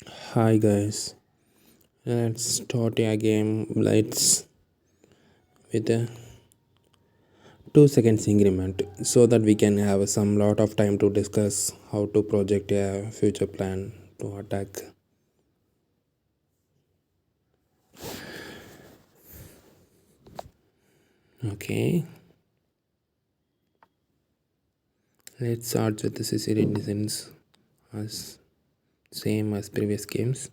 Hi guys, let's start a game. Let's with a 2 seconds increment so that we can have some lot of time to discuss how to project a future plan to attack. Okay, let's start with the Sicily Descents as same as previous games.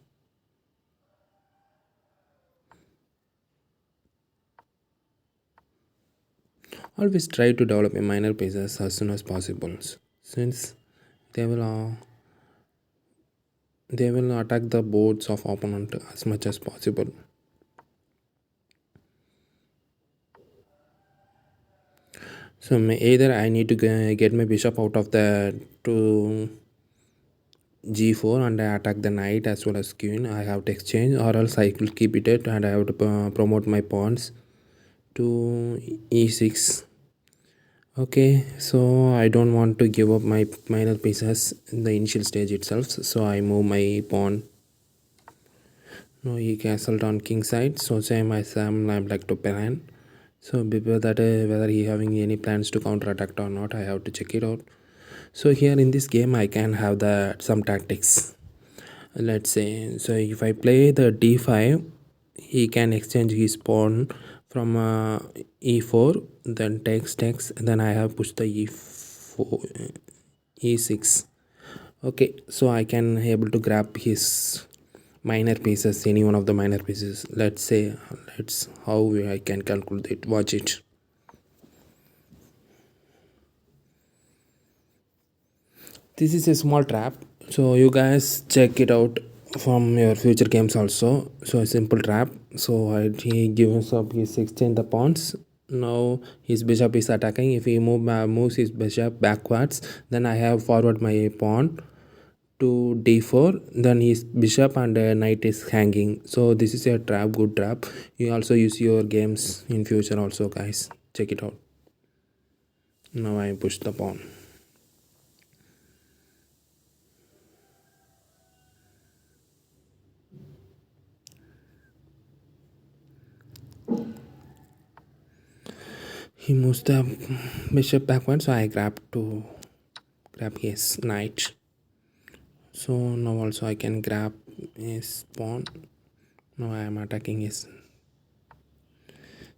Always try to develop a minor pieces as soon as possible since they will uh, they will attack the boards of opponent as much as possible. So either I need to get my bishop out of the to g4 and I attack the knight as well as queen. I have to exchange, or else I will keep it at and I have to promote my pawns to e6. Okay, so I don't want to give up my minor pieces in the initial stage itself. So I move my pawn. No, he castled on king side. So same as I'm like to plan. So before that, whether he having any plans to counter attack or not, I have to check it out. So here in this game I can have the some tactics. Let's say, so if I play the d5, he can exchange his pawn from e4, then takes, then I have pushed the e4 e6. Okay, so I can able to grab his minor pieces, any one of the minor pieces. Let's say, let's how I can calculate it. Watch it. This is a small trap, so you guys check it out from your future games also. So a simple trap. So he gives up his exchange the pawns. Now his bishop is attacking. If he moves his bishop backwards, then I have forward my pawn to d4. Then his bishop and knight is hanging. So this is a trap, good trap. You also use your games in future also, guys. Check it out. Now I push the pawn. He moves the bishop backwards, so I grab his knight. So now also I can grab his pawn. Now I am attacking his.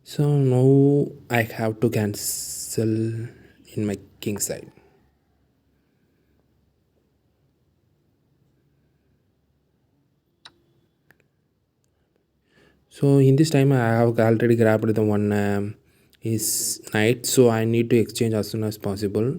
So now I have to cancel in my king side. So in this time I have already grabbed the one his knight. So I need to exchange as soon as possible.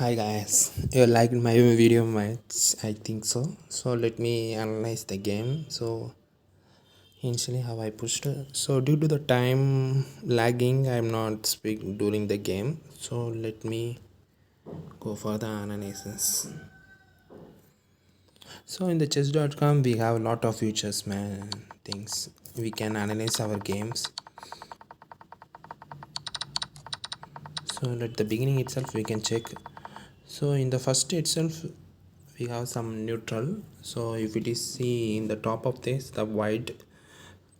Hi guys, you liked my video much? I think so. So let me analyze the game. So initially how I pushed. So due to the time lagging, I'm not speak during the game. So let me go for the analysis. So in the chess.com we have a lot of features, man, things we can analyze our games. So at the beginning itself we can check. So in the first itself we have some neutral. So if it is see in the top of this, the white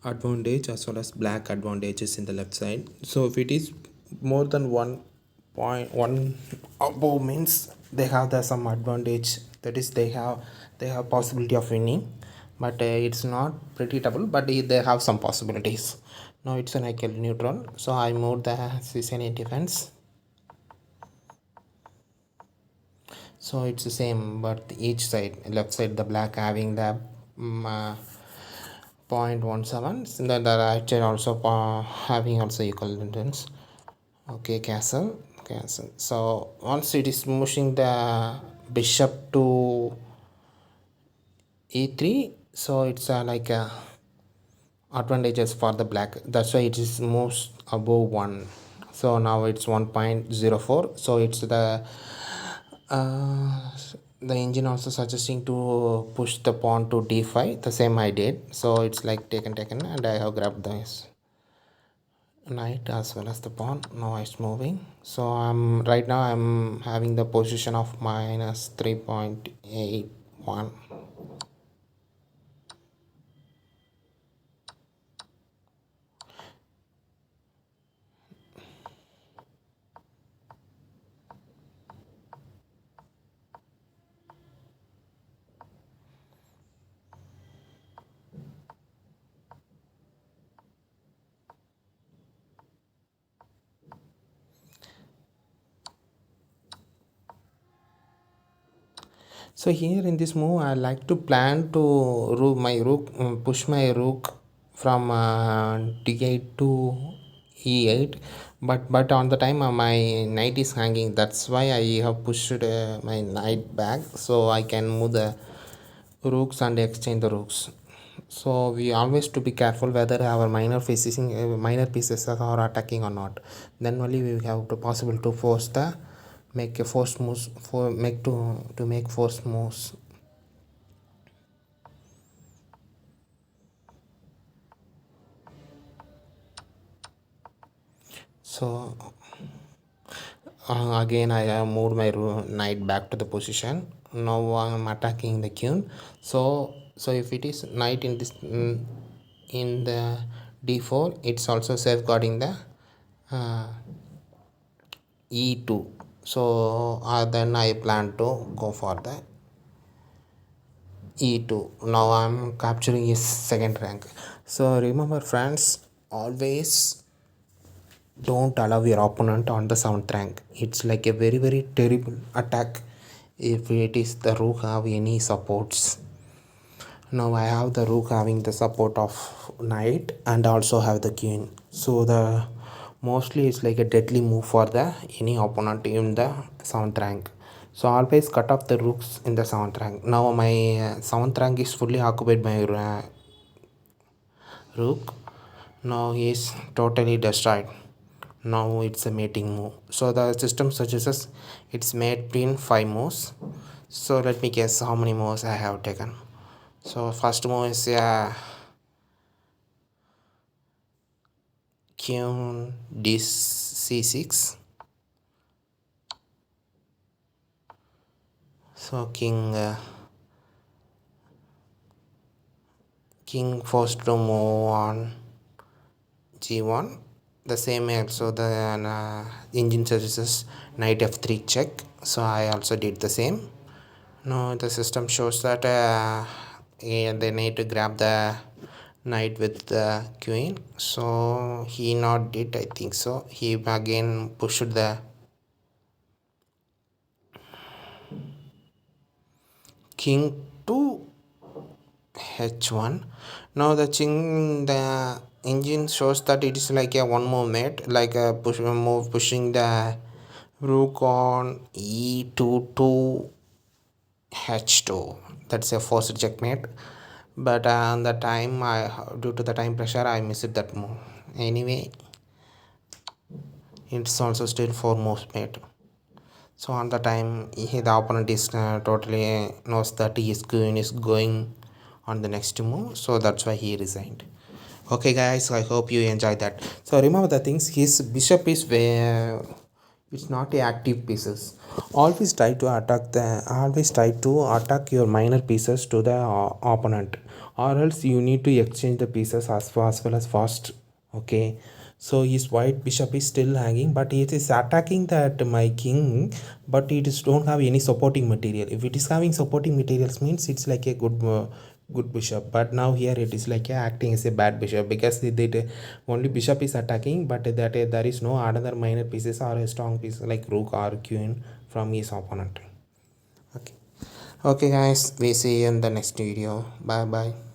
advantage as well as black advantages in the left side. So if it is more than 1.1 above means they have the some advantage, that is they have possibility of winning, but it's not predictable, but they have some possibilities. Now it's an equal neutral, so I moved the c7 defense. So it's the same, but each side, left side the black having the 0.17, then the right side also having also equal distance. Okay, castle. So once it is pushing the bishop to e3, so it's like advantages for the black, that's why it is most above 1. So now it's 1.04, so it's uh, the engine also suggesting to push the pawn to d5, the same I did. So it's like taken, and I have grabbed this knight as well as the pawn. Now it's moving, so I'm right now I'm having the position of minus 3.81. So here in this move, I like to plan to push my rook from d8 to e8, but on the time my knight is hanging. That's why I have pushed my knight back, so I can move the rooks and exchange the rooks. So we always to be careful whether our minor pieces are attacking or not. Then only we have to possible to force the make a force moves for make to make force moves. So again I have moved my knight back to the position. Now I'm attacking the queen. So So if it is knight in this in the d4, it's also safeguarding the uh, e2. So then I plan to go for the e2. Now I'm capturing his second rank. So remember friends, always don't allow your opponent on the 7th rank. It's like a very very terrible attack if it is the rook have any supports. Now I have the rook having the support of knight and also have the queen. So the mostly it's like a deadly move for the any opponent in the 7th rank. So always cut off the rooks in the 7th rank. Now my 7th rank is fully occupied by rook. Now he is totally destroyed. Now it's a mating move. So the system suggests it's made in 5 moves. So let me guess how many moves I have taken. So first move is king c6. So king forced to move on g1. The same also the engine suggests knight f3 check. So I also did the same. Now the system shows that they need to grab the knight with the queen. So he not did, I think so. He again pushed the king to h1. Now the engine shows that it is like a one more mate, like a move pushing the rook on e2 to h2. That's a forced checkmate, but on the time I due to the time pressure I missed that move. Anyway, it's also still four moves mate. So on the time the opponent is totally knows that his queen is going on the next move, so that's why he resigned. Okay guys, I hope you enjoyed that. So remember the things, his bishop is where it's not a active pieces. Always try to attack your minor pieces to the opponent, or else you need to exchange the pieces as well as fast. Okay, so his white bishop is still hanging, but it is attacking that my king, but it is don't have any supporting material. If it is having supporting materials means it's like a good bishop, but now here it is like acting as a bad bishop, because the only bishop is attacking, but that there is no other minor pieces or a strong piece like rook or queen from his opponent. Okay, okay guys, we see you in the next video. Bye bye.